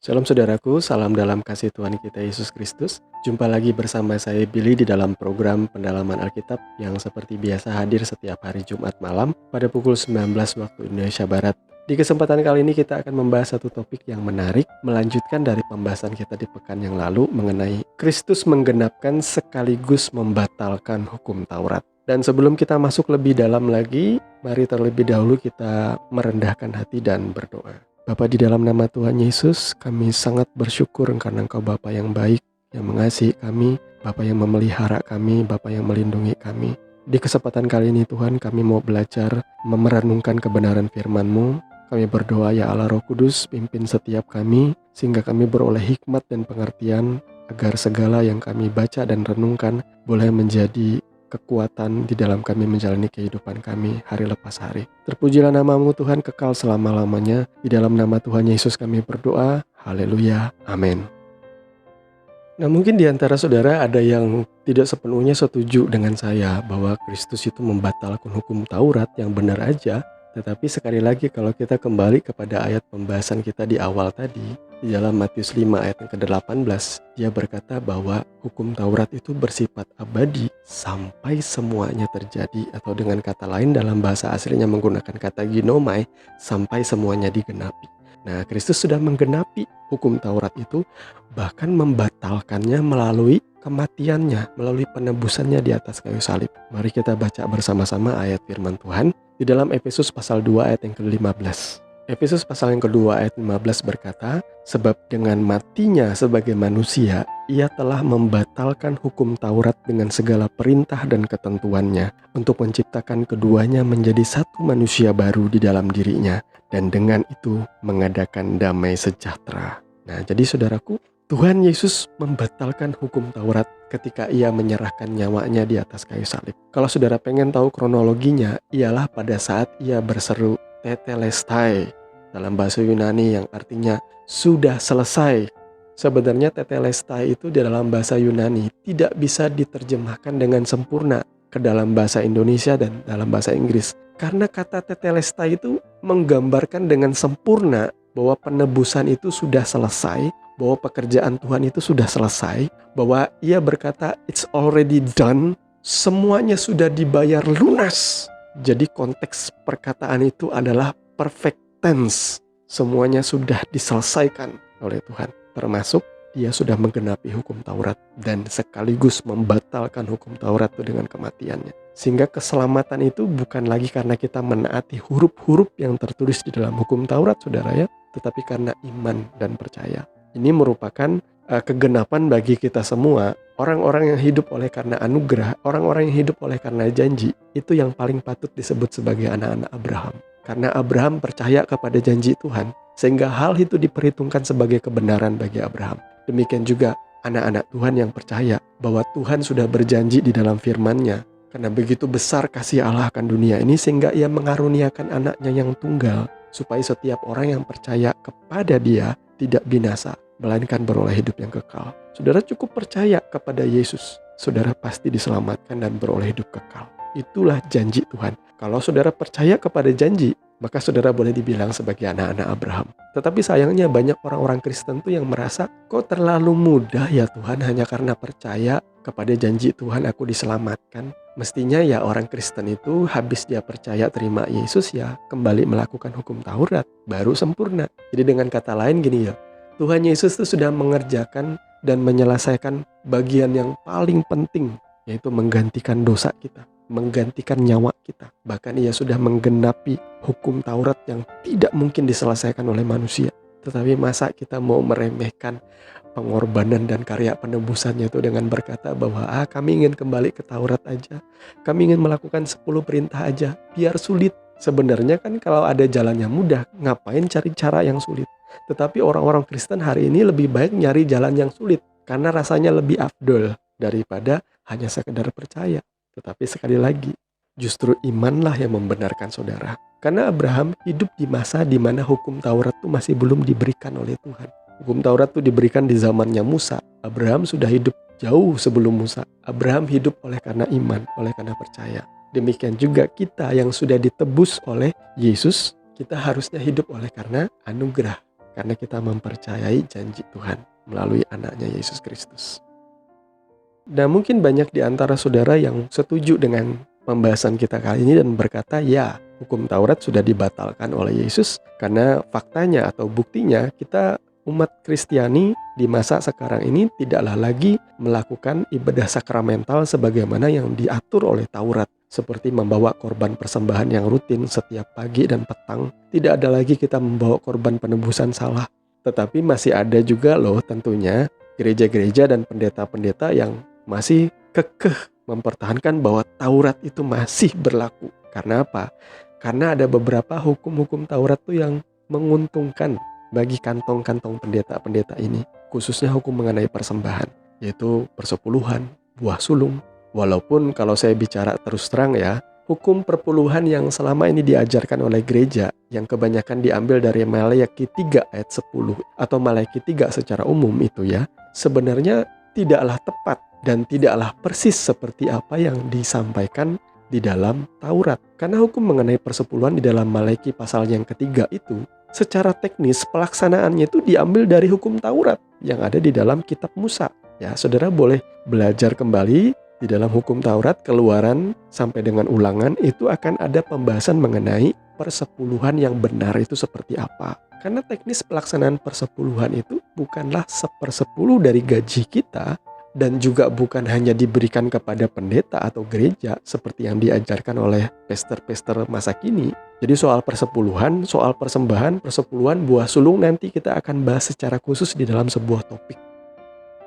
Shalom saudaraku, salam dalam kasih Tuhan kita Yesus Kristus. Jumpa lagi bersama saya Billy di dalam program pendalaman Alkitab yang seperti biasa hadir setiap hari Jumat malam pada pukul 19 waktu Indonesia Barat. Di kesempatan kali ini kita akan membahas satu topik yang menarik, melanjutkan dari pembahasan kita di pekan yang lalu mengenai Kristus menggenapkan sekaligus membatalkan hukum Taurat. Dan sebelum kita masuk lebih dalam lagi, mari terlebih dahulu kita merendahkan hati dan berdoa. Bapa, di dalam nama Tuhan Yesus, kami sangat bersyukur karena Engkau Bapa yang baik, yang mengasihi kami, Bapa yang memelihara kami, Bapa yang melindungi kami. Di kesempatan kali ini Tuhan, kami mau belajar merenungkan kebenaran firman-Mu. Kami berdoa ya Allah Roh Kudus, pimpin setiap kami, sehingga kami beroleh hikmat dan pengertian, agar segala yang kami baca dan renungkan boleh menjadi kekuatan di dalam kami menjalani kehidupan kami hari lepas hari. Terpujilah nama-Mu Tuhan kekal selama-lamanya. Di dalam nama Tuhan Yesus kami berdoa. Haleluya. Amin. Nah, mungkin di antara saudara ada yang tidak sepenuhnya setuju dengan saya bahwa Kristus itu membatalkan hukum Taurat yang benar aja. Tetapi sekali lagi kalau kita kembali kepada ayat pembahasan kita di awal tadi, di dalam Matius 5 ayat yang ke-18, dia berkata bahwa hukum Taurat itu bersifat abadi sampai semuanya terjadi, atau dengan kata lain dalam bahasa aslinya menggunakan kata ginomai, sampai semuanya digenapi. Nah, Kristus sudah menggenapi hukum Taurat itu, bahkan membatalkannya melalui kematiannya, melalui penebusannya di atas kayu salib. Mari kita baca bersama-sama ayat firman Tuhan di dalam Efesus pasal 2 ayat yang ke-15. Efesus pasal yang kedua ayat 15 berkata, sebab dengan matinya sebagai manusia, ia telah membatalkan hukum Taurat dengan segala perintah dan ketentuannya, untuk menciptakan keduanya menjadi satu manusia baru di dalam dirinya, dan dengan itu mengadakan damai sejahtera. Nah, jadi saudaraku, Tuhan Yesus membatalkan hukum Taurat ketika ia menyerahkan nyawanya di atas kayu salib. Kalau saudara pengen tahu kronologinya, ialah pada saat ia berseru tetelestai dalam bahasa Yunani yang artinya sudah selesai. Sebenarnya tetelestai itu di dalam bahasa Yunani tidak bisa diterjemahkan dengan sempurna ke dalam bahasa Indonesia dan dalam bahasa Inggris. Karena kata tetelestai itu menggambarkan dengan sempurna bahwa penebusan itu sudah selesai, bahwa pekerjaan Tuhan itu sudah selesai, bahwa ia berkata it's already done, semuanya sudah dibayar lunas. Jadi konteks perkataan itu adalah perfect tense, semuanya sudah diselesaikan oleh Tuhan, termasuk dia sudah menggenapi hukum Taurat dan sekaligus membatalkan hukum Taurat itu dengan kematiannya. Sehingga keselamatan itu bukan lagi karena kita menaati huruf-huruf yang tertulis di dalam hukum Taurat, saudara ya, tetapi karena iman dan percaya. Ini merupakan kegenapan bagi kita semua. Orang-orang yang hidup oleh karena anugerah, orang-orang yang hidup oleh karena janji, itu yang paling patut disebut sebagai anak-anak Abraham. Karena Abraham percaya kepada janji Tuhan, sehingga hal itu diperhitungkan sebagai kebenaran bagi Abraham. Demikian juga anak-anak Tuhan yang percaya bahwa Tuhan sudah berjanji di dalam firman-Nya. Karena begitu besar kasih Allah akan dunia ini, sehingga ia mengaruniakan anaknya yang tunggal, supaya setiap orang yang percaya kepada dia tidak binasa, melainkan beroleh hidup yang kekal. Saudara cukup percaya kepada Yesus, saudara pasti diselamatkan dan beroleh hidup kekal. Itulah janji Tuhan. Kalau saudara percaya kepada janji, maka saudara boleh dibilang sebagai anak-anak Abraham. Tetapi sayangnya banyak orang-orang Kristen tuh yang merasa, kok terlalu mudah ya Tuhan, hanya karena percaya kepada janji Tuhan aku diselamatkan. Mestinya ya orang Kristen itu habis dia percaya terima Yesus ya kembali melakukan hukum Taurat, baru sempurna. Jadi dengan kata lain gini ya, Tuhan Yesus itu sudah mengerjakan dan menyelesaikan bagian yang paling penting, yaitu menggantikan dosa kita, menggantikan nyawa kita. Bahkan ia sudah menggenapi hukum Taurat yang tidak mungkin diselesaikan oleh manusia. Tetapi masa kita mau meremehkan pengorbanan dan karya penebusannya itu dengan berkata bahwa kami ingin kembali ke Taurat aja, kami ingin melakukan 10 perintah aja, biar sulit. Sebenarnya kan kalau ada jalan yang mudah, ngapain cari cara yang sulit? Tetapi orang-orang Kristen hari ini lebih baik nyari jalan yang sulit, karena rasanya lebih afdol daripada hanya sekedar percaya. Tetapi sekali lagi, justru imanlah yang membenarkan saudara. Karena Abraham hidup di masa di mana hukum Taurat itu masih belum diberikan oleh Tuhan. Hukum Taurat itu diberikan di zamannya Musa. Abraham sudah hidup jauh sebelum Musa. Abraham hidup oleh karena iman, oleh karena percaya. Demikian juga kita yang sudah ditebus oleh Yesus, kita harusnya hidup oleh karena anugerah. karena kita mempercayai janji Tuhan melalui anaknya Yesus Kristus. Dan mungkin banyak di antara saudara yang setuju dengan pembahasan kita kali ini dan berkata, ya, hukum Taurat sudah dibatalkan oleh Yesus karena faktanya atau buktinya kita umat Kristiani di masa sekarang ini tidaklah lagi melakukan ibadah sakramental sebagaimana yang diatur oleh Taurat, seperti membawa korban persembahan yang rutin setiap pagi dan petang. Tidak ada lagi kita membawa korban penebusan salah. Tetapi masih ada juga loh tentunya gereja-gereja dan pendeta-pendeta yang masih kekeh mempertahankan bahwa Taurat itu masih berlaku. Karena apa? Karena ada beberapa hukum-hukum Taurat tuh yang menguntungkan bagi kantong-kantong pendeta-pendeta ini, khususnya hukum mengenai persembahan, yaitu persepuluhan, buah sulung. Walaupun kalau saya bicara terus terang ya, hukum perpuluhan yang selama ini diajarkan oleh gereja, yang kebanyakan diambil dari Maleakhi 3 ayat 10 atau Maleakhi 3 secara umum itu ya, sebenarnya tidaklah tepat dan tidaklah persis seperti apa yang disampaikan di dalam Taurat. Karena hukum mengenai persepuluhan di dalam Maleakhi pasal yang ketiga itu, secara teknis pelaksanaannya itu diambil dari hukum Taurat yang ada di dalam kitab Musa. Ya, saudara boleh belajar kembali di dalam hukum Taurat, Keluaran sampai dengan Ulangan itu akan ada pembahasan mengenai persepuluhan yang benar itu seperti apa. Karena teknis pelaksanaan persepuluhan itu bukanlah 1/10 dari gaji kita, dan juga bukan hanya diberikan kepada pendeta atau gereja seperti yang diajarkan oleh pester-pester masa kini. Jadi soal persepuluhan, soal persembahan, persepuluhan, buah sulung nanti kita akan bahas secara khusus di dalam sebuah topik.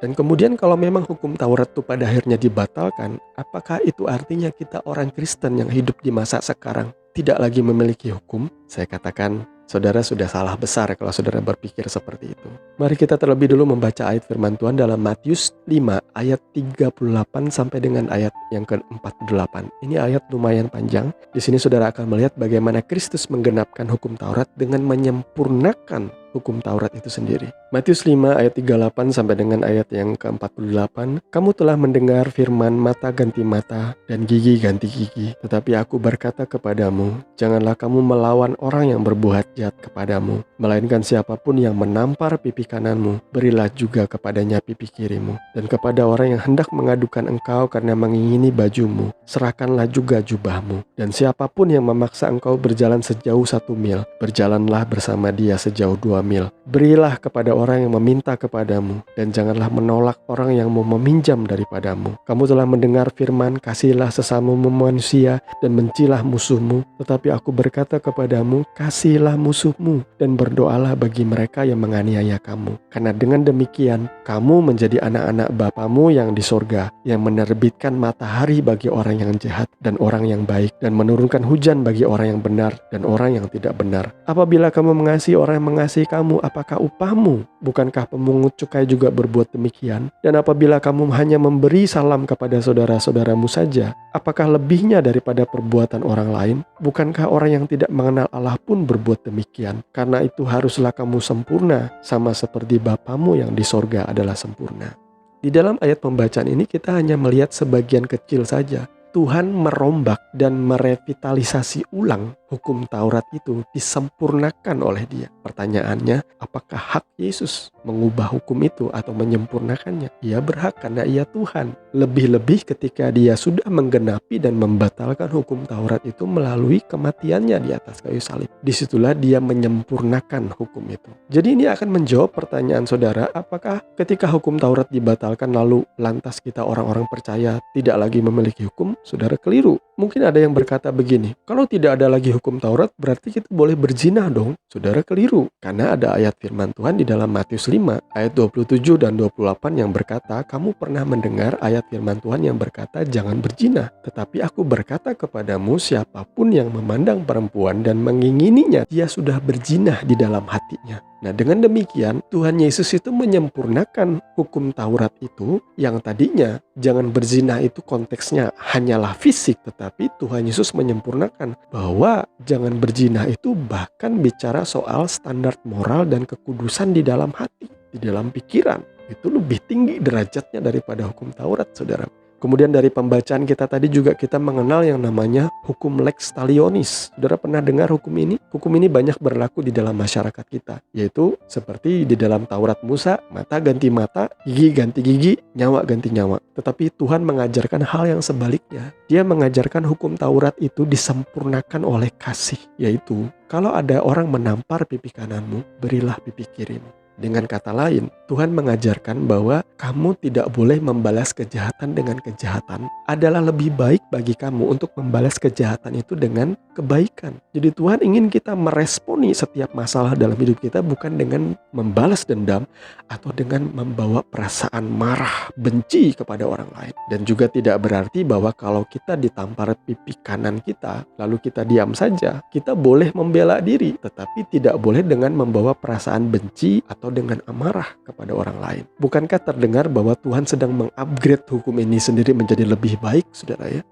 Dan kemudian kalau memang hukum Taurat itu pada akhirnya dibatalkan, apakah itu artinya kita orang Kristen yang hidup di masa sekarang tidak lagi memiliki hukum? Saya katakan, saudara sudah salah besar kalau saudara berpikir seperti itu. Mari kita terlebih dulu membaca ayat firman Tuhan dalam Matius 5 ayat 38 sampai dengan ayat yang ke-48. Ini ayat lumayan panjang. Di sini saudara akan melihat bagaimana Kristus menggenapkan hukum Taurat dengan menyempurnakan hukum Taurat itu sendiri. Matius 5 ayat 38 sampai dengan ayat yang ke-48. Kamu telah mendengar firman mata ganti mata dan gigi ganti gigi. Tetapi aku berkata kepadamu, janganlah kamu melawan orang yang berbuat jahat kepadamu, melainkan siapapun yang menampar pipi kananmu, berilah juga kepadanya pipi kirimu. Dan kepada orang yang hendak mengadukan engkau karena mengingini bajumu, serahkanlah juga jubahmu. Dan siapapun yang memaksa engkau berjalan sejauh 1 mil, berjalanlah bersama dia sejauh 2 mil. Berilah kepada orang yang meminta kepadamu, dan janganlah menolak orang yang mau meminjam daripadamu. Kamu telah mendengar firman, kasihilah sesamamu manusia dan bencilah musuhmu. Tetapi aku berkata kepadamu, kasihilah musuhmu dan berdoalah bagi mereka yang menganiaya kamu. Karena dengan demikian, kamu menjadi anak-anak Bapamu yang di sorga, yang menerbitkan matahari bagi orang yang jahat dan orang yang baik, dan menurunkan hujan bagi orang yang benar dan orang yang tidak benar. Apabila kamu mengasihi orang yang mengasihi kamu, apakah upahmu? Bukankah pemungut cukai juga berbuat demikian? Dan apabila kamu hanya memberi salam kepada saudara-saudaramu saja, apakah lebihnya daripada perbuatan orang lain? Bukankah orang yang tidak mengenal Allah pun berbuat demikian? Karena itu haruslah kamu sempurna, sama seperti Bapamu yang di sorga adalah sempurna. Di dalam ayat pembacaan ini kita hanya melihat sebagian kecil saja. Tuhan merombak dan merevitalisasi ulang hukum Taurat itu, disempurnakan oleh Dia. Pertanyaannya, apakah hak Yesus mengubah hukum itu atau menyempurnakannya? Ia berhak karena Ia Tuhan. Lebih-lebih ketika Dia sudah menggenapi dan membatalkan hukum Taurat itu melalui kematiannya di atas kayu salib. Disitulah Dia menyempurnakan hukum itu. Jadi ini akan menjawab pertanyaan saudara, apakah ketika hukum Taurat dibatalkan lalu lantas kita orang-orang percaya tidak lagi memiliki hukum? Saudara keliru. Mungkin ada yang berkata begini, kalau tidak ada lagi hukum Taurat berarti kita boleh berzina dong. Saudara keliru, karena ada ayat firman Tuhan di dalam Matius 5 ayat 27 dan 28 yang berkata, kamu pernah mendengar ayat firman Tuhan yang berkata jangan berzina. Tetapi aku berkata kepadamu, siapapun yang memandang perempuan dan mengingininya, dia sudah berzina di dalam hatinya. Nah, dengan demikian Tuhan Yesus itu menyempurnakan hukum Taurat itu yang tadinya jangan berzina itu konteksnya hanyalah fisik, tetapi Tuhan Yesus menyempurnakan bahwa jangan berzina itu bahkan bicara soal standar moral dan kekudusan di dalam hati, di dalam pikiran. Itu lebih tinggi derajatnya daripada hukum Taurat, saudara. Kemudian dari pembacaan kita tadi juga kita mengenal yang namanya hukum lex talionis. Saudara pernah dengar hukum ini? Hukum ini banyak berlaku di dalam masyarakat kita, yaitu seperti di dalam Taurat Musa, mata ganti mata, gigi ganti gigi, nyawa ganti nyawa. Tetapi Tuhan mengajarkan hal yang sebaliknya. Dia mengajarkan hukum Taurat itu disempurnakan oleh kasih, yaitu kalau ada orang menampar pipi kananmu, berilah pipi kirimu. Dengan kata lain, Tuhan mengajarkan bahwa kamu tidak boleh membalas kejahatan dengan kejahatan. Adalah lebih baik bagi kamu untuk membalas kejahatan itu dengan kebaikan. Jadi Tuhan ingin kita meresponi setiap masalah dalam hidup kita bukan dengan membalas dendam atau dengan membawa perasaan marah, benci kepada orang lain. Dan juga tidak berarti bahwa kalau kita ditampar pipi kanan kita, lalu kita diam saja, kita boleh membela diri, tetapi tidak boleh dengan membawa perasaan benci atau dengan amarah kepada orang lain. Bukankah terdengar bahwa Tuhan sedang mengupgrade hukum ini sendiri menjadi lebih baik, saudara ya?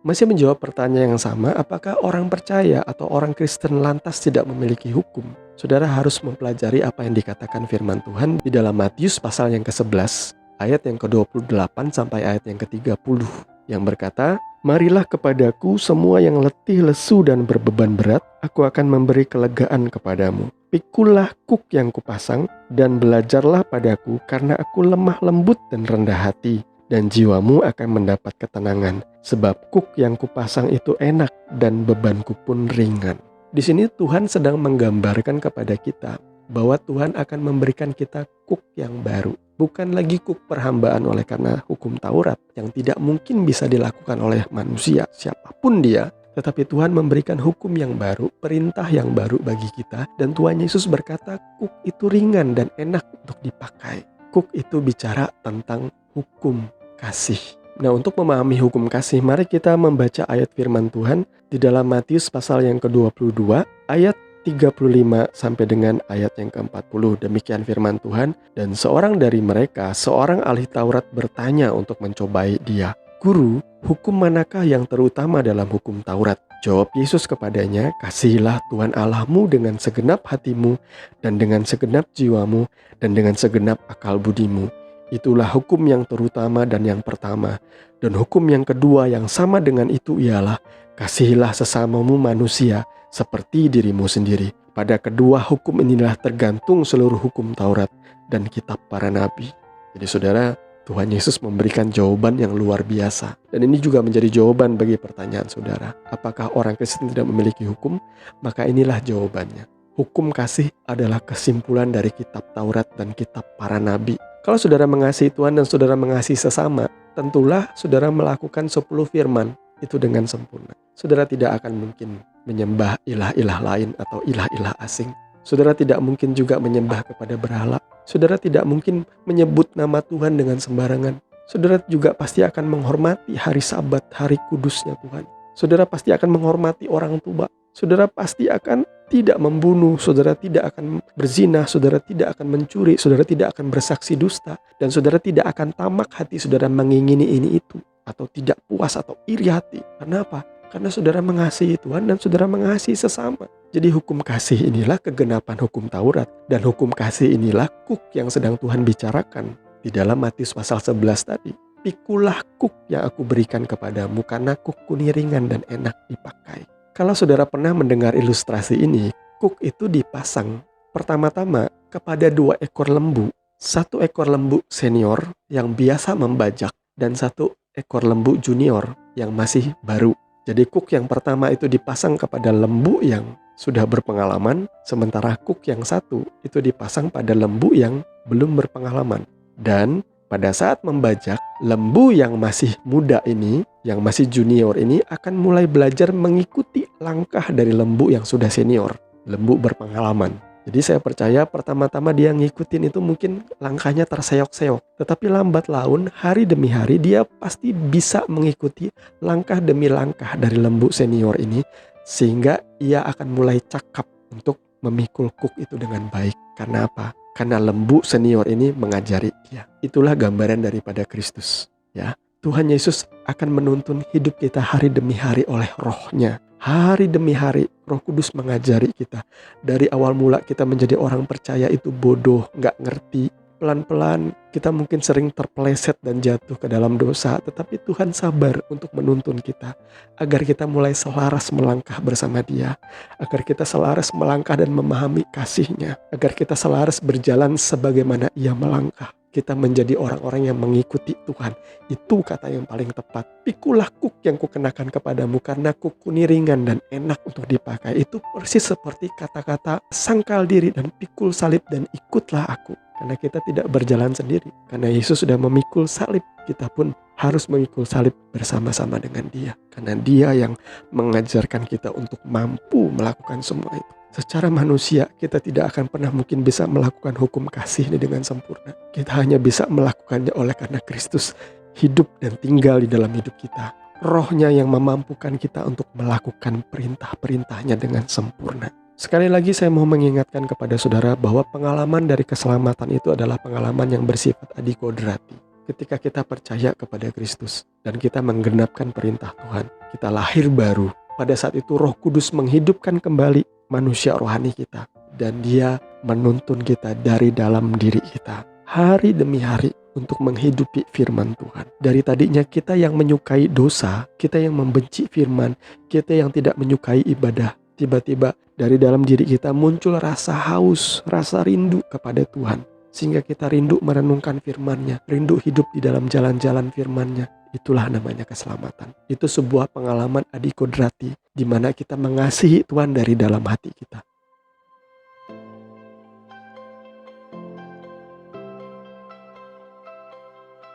Masih menjawab pertanyaan yang sama, apakah orang percaya atau orang Kristen lantas tidak memiliki hukum? Saudara harus mempelajari apa yang dikatakan firman Tuhan di dalam Matius pasal yang ke-11, ayat yang ke-28 sampai ayat yang ke-30, yang berkata, "Marilah kepadaku semua yang letih, lesu, dan berbeban berat, aku akan memberi kelegaan kepadamu. Pikulah kuk yang kupasang, dan belajarlah padaku, karena aku lemah lembut dan rendah hati, dan jiwamu akan mendapat ketenangan. Sebab kuk yang kupasang itu enak, dan bebanku pun ringan." Di sini Tuhan sedang menggambarkan kepada kita bahwa Tuhan akan memberikan kita kuk yang baru. Bukan lagi kuk perhambaan oleh karena hukum Taurat yang tidak mungkin bisa dilakukan oleh manusia, siapapun dia. Tetapi Tuhan memberikan hukum yang baru, perintah yang baru bagi kita. Dan Tuhan Yesus berkata, kuk itu ringan dan enak untuk dipakai. Kuk itu bicara tentang hukum kasih. Nah, untuk memahami hukum kasih, mari kita membaca ayat firman Tuhan di dalam Matius pasal yang ke-22, ayat 35 sampai dengan ayat yang ke-40. Demikian firman Tuhan. "Dan seorang dari mereka, seorang ahli Taurat, bertanya untuk mencobai dia, 'Guru, hukum manakah yang terutama dalam hukum Taurat?' Jawab Yesus kepadanya, 'Kasihilah Tuhan Allahmu dengan segenap hatimu, dan dengan segenap jiwamu, dan dengan segenap akal budimu. Itulah hukum yang terutama dan yang pertama. Dan hukum yang kedua yang sama dengan itu ialah, kasihilah sesamamu manusia seperti dirimu sendiri. Pada kedua hukum inilah tergantung seluruh hukum Taurat dan kitab para nabi.'" Jadi saudara, Tuhan Yesus memberikan jawaban yang luar biasa. Dan ini juga menjadi jawaban bagi pertanyaan saudara. Apakah orang Kristen tidak memiliki hukum? Maka inilah jawabannya. Hukum kasih adalah kesimpulan dari kitab Taurat dan kitab para nabi. Kalau saudara mengasihi Tuhan dan saudara mengasihi sesama, tentulah saudara melakukan 10 firman itu dengan sempurna. Saudara tidak akan mungkin menyembah ilah-ilah lain atau ilah-ilah asing. Saudara tidak mungkin juga menyembah kepada berhala. Saudara tidak mungkin menyebut nama Tuhan dengan sembarangan. Saudara juga pasti akan menghormati hari Sabat, hari kudusnya Tuhan. Saudara pasti akan menghormati orang tua. Saudara pasti akan tidak membunuh. Saudara tidak akan berzina. Saudara tidak akan mencuri. Saudara tidak akan bersaksi dusta. Dan saudara tidak akan tamak hati saudara mengingini ini itu. Atau tidak puas atau iri hati. Karena apa? Karena saudara mengasihi Tuhan dan saudara mengasihi sesama. Jadi hukum kasih inilah kegenapan hukum Taurat. Dan hukum kasih inilah kuk yang sedang Tuhan bicarakan di dalam Matius pasal 11 tadi. "Pikulah kuk yang aku berikan kepadamu, karena kukku ini ringan dan enak dipakai." Kalau saudara pernah mendengar ilustrasi ini, kuk itu dipasang pertama-tama kepada 2 ekor lembu. 1 ekor lembu senior yang biasa membajak dan 1 ekor lembu junior yang masih baru. Jadi kuk yang pertama itu dipasang kepada lembu yang sudah berpengalaman, sementara kuk yang satu itu dipasang pada lembu yang belum berpengalaman. Dan pada saat membajak, lembu yang masih muda ini, yang masih junior ini akan mulai belajar mengikuti langkah dari lembu yang sudah senior, lembu berpengalaman. Jadi saya percaya pertama-tama dia ngikutin itu mungkin langkahnya terseok-seok. Tetapi lambat laun, hari demi hari dia pasti bisa mengikuti langkah demi langkah dari lembu senior ini. Sehingga ia akan mulai cakap untuk memikul kuk itu dengan baik. Karena apa? Karena lembu senior ini mengajari dia. Itulah gambaran daripada Kristus. Ya, Tuhan Yesus akan menuntun hidup kita hari demi hari oleh Roh-Nya. Hari demi hari Roh Kudus mengajari kita. Dari awal mula kita menjadi orang percaya itu bodoh, gak ngerti. Pelan-pelan kita mungkin sering terpeleset dan jatuh ke dalam dosa, tetapi Tuhan sabar untuk menuntun kita agar kita mulai selaras melangkah bersama Dia, agar kita selaras melangkah dan memahami kasih-Nya, agar kita selaras berjalan sebagaimana Ia melangkah. Kita menjadi orang-orang yang mengikuti Tuhan. Itu kata yang paling tepat. Pikulah kuk yang kukenakan kepadamu, karena kuku ini ringan dan enak untuk dipakai. Itu persis seperti kata-kata sangkal diri dan pikul salib dan ikutlah aku. Karena kita tidak berjalan sendiri. Karena Yesus sudah memikul salib, kita pun harus memikul salib bersama-sama dengan Dia. Karena Dia yang mengajarkan kita untuk mampu melakukan semua itu. Secara manusia kita tidak akan pernah mungkin bisa melakukan hukum kasih ini dengan sempurna. Kita hanya bisa melakukannya oleh karena Kristus hidup dan tinggal di dalam hidup kita. Rohnya yang memampukan kita untuk melakukan perintah-perintahnya dengan sempurna. Sekali lagi saya mau mengingatkan kepada saudara bahwa pengalaman dari keselamatan itu adalah pengalaman yang bersifat adikodrati. Ketika kita percaya kepada Kristus dan kita menggenapkan perintah Tuhan, kita lahir baru. Pada saat itu Roh Kudus menghidupkan kembali manusia rohani kita, dan Dia menuntun kita dari dalam diri kita hari demi hari untuk menghidupi firman Tuhan. Dari tadinya kita yang menyukai dosa, kita yang membenci firman, kita yang tidak menyukai ibadah, tiba-tiba dari dalam diri kita muncul rasa haus, rasa rindu kepada Tuhan, sehingga kita rindu merenungkan firman-Nya, rindu hidup di dalam jalan-jalan firman-Nya. Itulah namanya keselamatan. Itu sebuah pengalaman adikodrati, di mana kita mengasihi Tuhan dari dalam hati kita.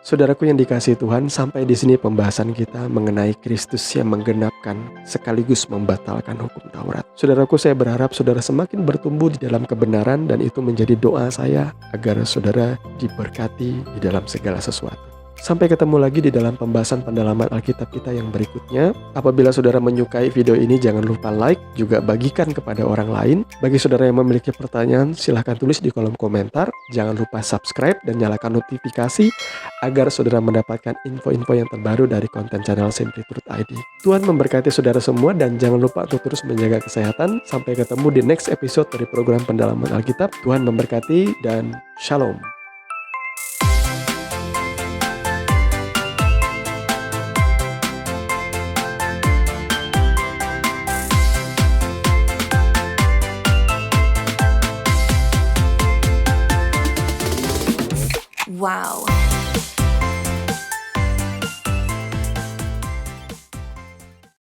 Saudaraku yang dikasihi Tuhan, sampai di sini pembahasan kita mengenai Kristus yang menggenapkan sekaligus membatalkan hukum Taurat. Saudaraku, saya berharap saudara semakin bertumbuh di dalam kebenaran, dan itu menjadi doa saya agar saudara diberkati di dalam segala sesuatu. Sampai ketemu lagi di dalam pembahasan pendalaman Alkitab kita yang berikutnya. Apabila saudara menyukai video ini, jangan lupa like, juga bagikan kepada orang lain. Bagi saudara yang memiliki pertanyaan, silahkan tulis di kolom komentar. Jangan lupa subscribe dan nyalakan notifikasi agar saudara mendapatkan info-info yang terbaru dari konten channel Simply Truth ID. Tuhan memberkati saudara semua, dan jangan lupa untuk terus menjaga kesehatan. Sampai ketemu di next episode dari program pendalaman Alkitab. Tuhan memberkati dan shalom.